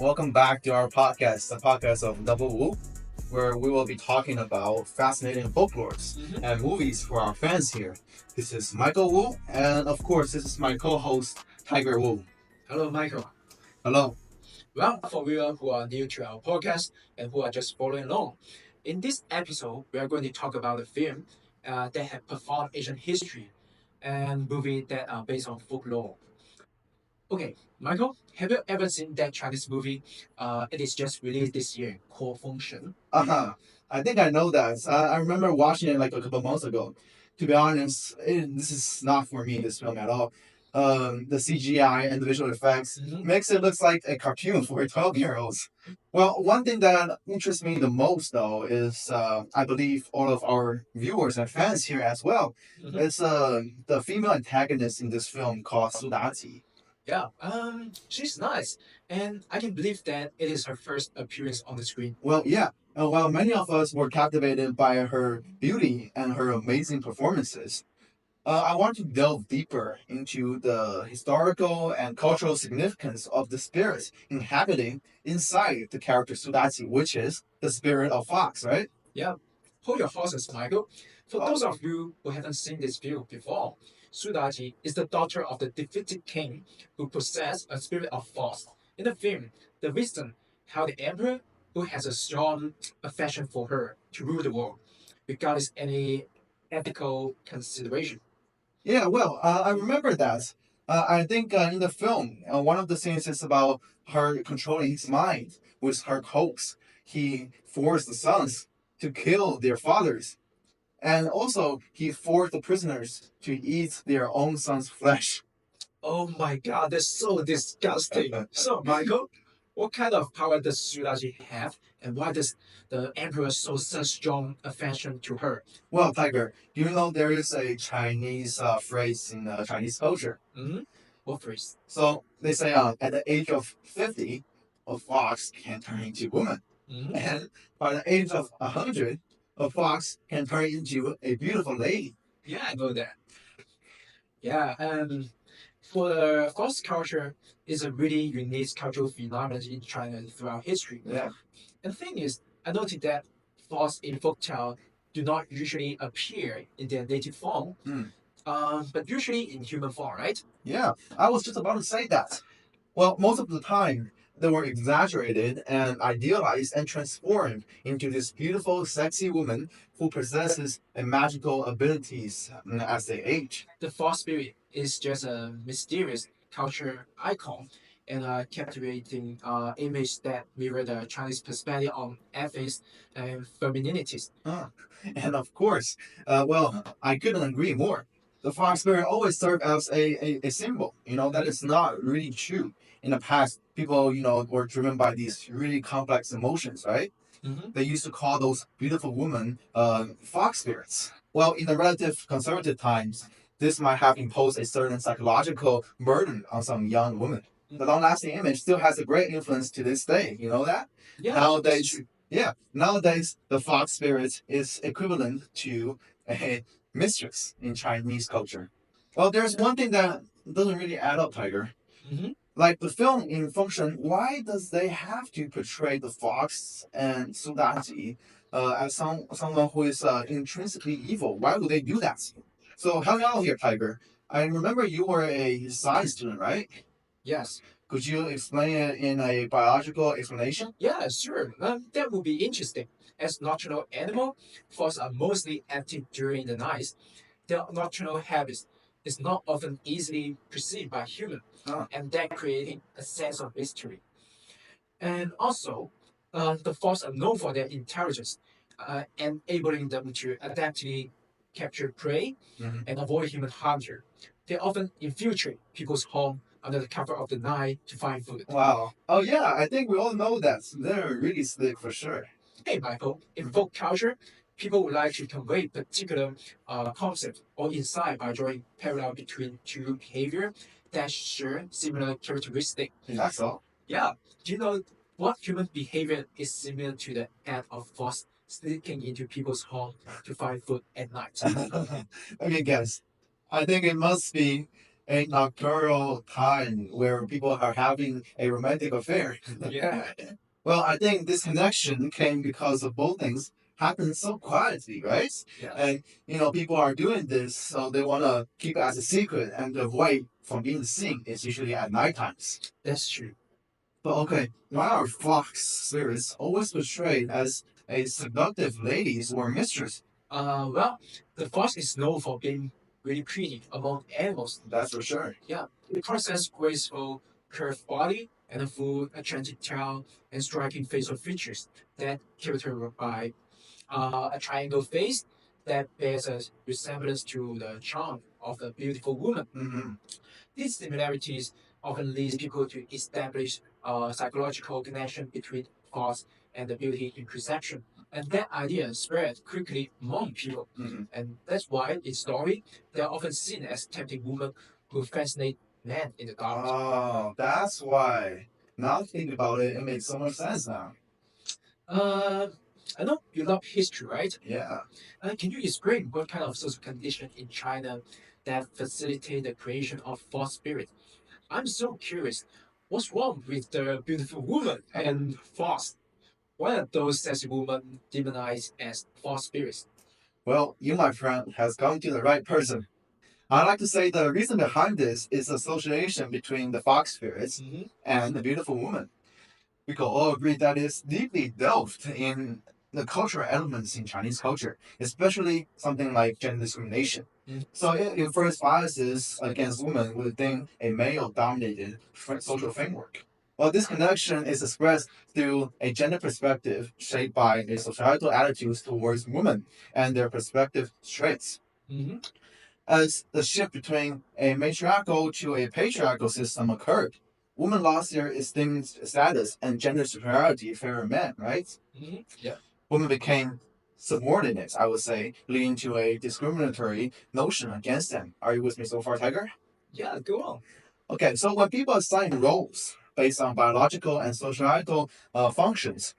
Welcome back to our podcast, the podcast of Double Wu, where we will be talking about fascinating folklores and movies for our fans here. This is Michael Wu, and of course, this is my co-host Tiger Wu. Hello, Michael. Hello. Well, for viewers who are new to our podcast and who are just following along, in this episode, we are going to talk about a film that have profound Asian history and movies that are based on folklore. Okay, Michael, have you ever seen that Chinese movie? It is just released this year called Function. Uh-huh. I think I know that. I remember watching it like a couple months ago. To be honest, this is not for me, this film at all. The CGI and the visual effects makes it looks like a cartoon for 12-year-olds. Well, one thing that interests me the most, though, is I believe all of our viewers and fans here as well, is the female antagonist in this film called Sudati. Yeah, she's nice, and I can believe that it is her first appearance on the screen. Well, yeah. While many of us were captivated by her beauty and her amazing performances, I want to delve deeper into the historical and cultural significance of the spirits inhabiting inside the character Sudati, which is the spirit of fox, right? Yeah, hold your horses, Michael. For those of you who haven't seen this film before, Sudaji is the daughter of the defeated king who possessed a spirit of force. In the film, the Vixen held the emperor who has a strong affection for her to rule the world, regardless any ethical consideration. Yeah, well, I remember that. I think in the film, one of the scenes is about her controlling his mind with her coax. He forced the sons to kill their fathers, and also he forced the prisoners to eat their own son's flesh. Oh my god, that's so disgusting. So, Michael, what kind of power does Sudaji have, and why does the emperor show such strong affection to her? Well, Tiger, do you know there is a Chinese phrase in Chinese culture? Mm-hmm. What phrase? So they say at the age of 50, a fox can turn into a woman. Mm-hmm. And by the age of 100, a fox can turn into a beautiful lady. Yeah, I know that. Yeah, and for the fox culture is a really unique cultural phenomenon in China throughout history. Yeah. And the thing is, I noted that fox in folktale do not usually appear in their native form, but usually in human form, right? Yeah, I was just about to say that. Well, most of the time, they were exaggerated and idealized and transformed into this beautiful, sexy woman who possesses a magical abilities as they age. The fox spirit is just a mysterious culture icon and a captivating image that mirror the Chinese perspective on ethics and femininity. Ah, and of course, well, I couldn't agree more. The fox spirit always served as a symbol, that is not really true. In the past, people, were driven by these really complex emotions, right? Mm-hmm. They used to call those beautiful women fox spirits. Well, in the relative conservative times, this might have imposed a certain psychological burden on some young women. The long-lasting image still has a great influence to this day. You know that? Yeah, Nowadays, yeah, nowadays the fox spirit is equivalent to a mistress in Chinese culture. Well, there's one thing that doesn't really add up, Tiger. Mm-hmm. Like the film in Function, why does they have to portray the fox and Sudaji as someone who is intrinsically evil? Why would they do that? So help me out here, Tiger. I remember you were a science student, right? Yes. Could you explain it in a biological explanation? Yeah, sure. That would be interesting. As nocturnal animal, foxes are mostly active during the night. Their nocturnal habits is not often easily perceived by humans, Ah. and that creating a sense of mystery. And also, the foxes are known for their intelligence, enabling them to adaptively capture prey and avoid human hunter. They often infiltrate people's home under the cover of the night to find food. Wow. Oh yeah, I think we all know that. They're really slick for sure. Hey, Michael, in folk culture, people would like to convey particular concept or insight by drawing parallel between two behavior that share similar characteristic. That's all. Yeah, do you know what human behavior is similar to the act of fox sneaking into people's home to find food at night? Let me guess. I think it must be a nocturnal time where people are having a romantic affair. Yeah. Well, I think this connection came because of both things happened so quietly, right? Yeah. And people are doing this, so they want to keep it as a secret and avoid from being seen. It's usually at night times. That's true. But okay, why are fox spirits always portrayed as a seductive ladies or mistress? Well, the fox is known for being really pretty among animals. That's for sure. Yeah, it possesses graceful, curved body and a full, attractive tail and striking facial features that characterized by a triangle face that bears a resemblance to the charm of a beautiful woman. Hmm. These similarities often lead people to establish a psychological connection between thoughts and the beauty in perception. And that idea spread quickly among people. Hmm. And that's why in story, they are often seen as tempting women who fascinate men in the dark. Oh, that's why. Now think about it, it makes so much sense now. Uh, I know you love history, right? Yeah. Can you explain what kind of social condition in China that facilitate the creation of false spirit? I'm so curious. What's wrong with the beautiful woman and false? Why are those sexy women demonized as false spirits? Well, you, my friend, has come to the right person. I like to say the reason behind this is the association between the fox spirits Hmm. and the beautiful woman. We can all agree that it's deeply delved in the cultural elements in Chinese culture, especially something like gender discrimination. So it infers biases against women within a male-dominated social framework. Well, this connection is expressed through a gender perspective shaped by a societal attitudes towards women and their perspective traits. Mm-hmm. As the shift between a matriarchal to a patriarchal system occurred, women lost their esteemed status and gender superiority favored men, right? Mm-hmm. Yeah. Women became subordinates, I would say, leading to a discriminatory notion against them. Are you with me so far, Tiger? Yeah, go on. Okay, so when people assign roles based on biological and societal functions,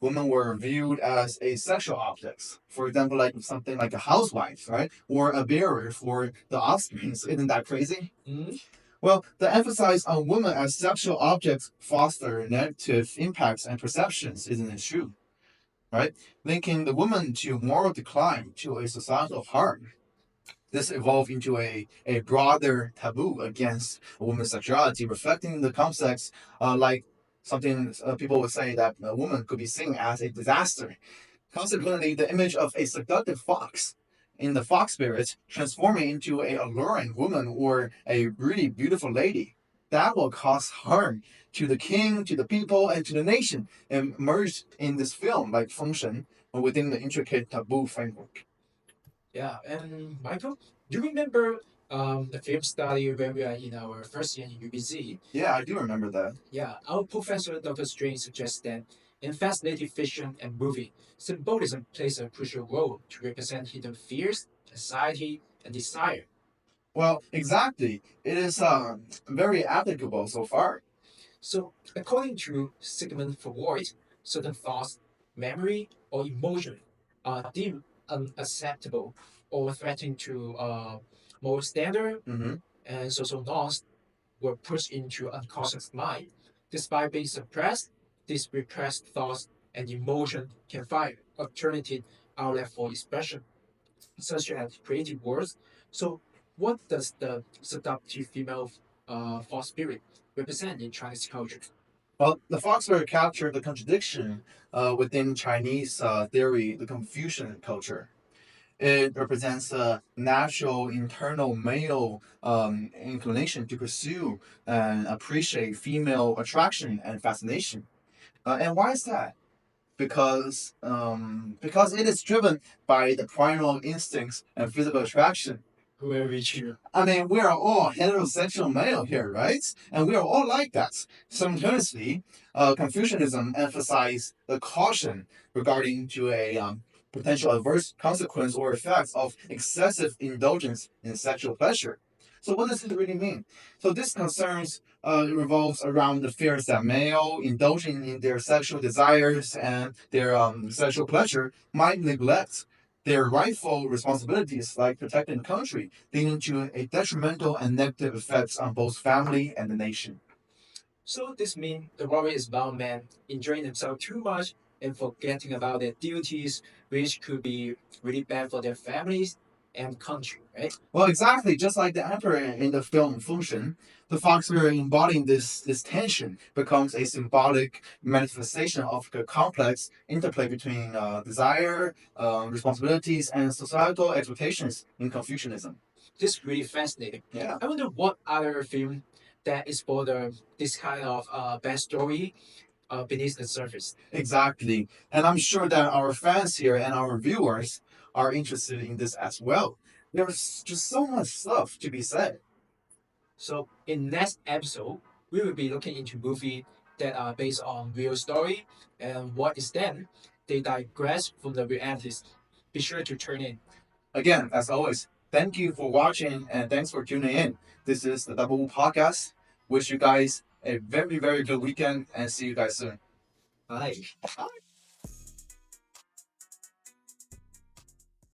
women were viewed as a sexual objects. For example, like something like a housewife, right? Or a bearer for the offspring. Isn't that crazy? Mm-hmm. Well, the emphasis on women as sexual objects foster negative impacts and perceptions, isn't it true? Right? Linking the woman to moral decline, to a societal harm. This evolved into a broader taboo against women's sexuality, reflecting the concepts like something people would say that a woman could be seen as a disaster. Consequently, the image of a seductive fox in the fox spirit transforming into a alluring woman or a really beautiful lady that will cause harm to the king, to the people, and to the nation, and merged in this film like function within the intricate taboo framework. Yeah, and Michael, do you remember the film study when we are in our first year in UBC? Yeah, I do remember that. Yeah, our professor Dr. Strange suggests that in fascinating fiction and movie, symbolism plays a crucial role to represent hidden fears, anxiety, and desire. Well, exactly. It is very applicable so far. So, according to Sigmund Freud, certain thoughts, memory, or emotion are deemed unacceptable or threatening to moral standard Hmm. and social norms were pushed into unconscious mind. Despite being suppressed, these repressed thoughts and emotion can find alternative outlet for expression, such as creative works. So, what does the seductive female false spirit represent in Chinese culture? Well, the Foxford captured the contradiction within Chinese theory, the Confucian culture. It represents a natural internal male inclination to pursue and appreciate female attraction and fascination. And why is that? Because it is driven by the primal instincts and physical attraction. Very true. I mean, we are all heterosexual male here, right? And we are all like that. Simultaneously, Confucianism emphasized the caution regarding to a potential adverse consequence or effects of excessive indulgence in sexual pleasure. So, what does it really mean? So, this concerns revolves around the fears that male indulging in their sexual desires and their sexual pleasure might neglect their rightful responsibilities, like protecting the country, leading to a detrimental and negative effects on both family and the nation. So this means the warrior is about men enjoying themselves too much and forgetting about their duties, which could be really bad for their families and country, right? Well, exactly, just like the emperor in the film Function, the fox spirit embodying this tension becomes a symbolic manifestation of the complex interplay between desire, responsibilities, and societal expectations in Confucianism. This is really fascinating. Yeah. I wonder what other film that explore this kind of backstory beneath the surface. Exactly. And I'm sure that our fans here and our viewers are interested in this as well. There's just so much stuff to be said. So in next episode, we will be looking into movie that are based on real story and what is then they digress from the realities. Be sure to turn in. Again, as always, thank you for watching and thanks for tuning in. This is the Double Podcast. Wish you guys a very, very good weekend and see you guys soon. Bye. Bye.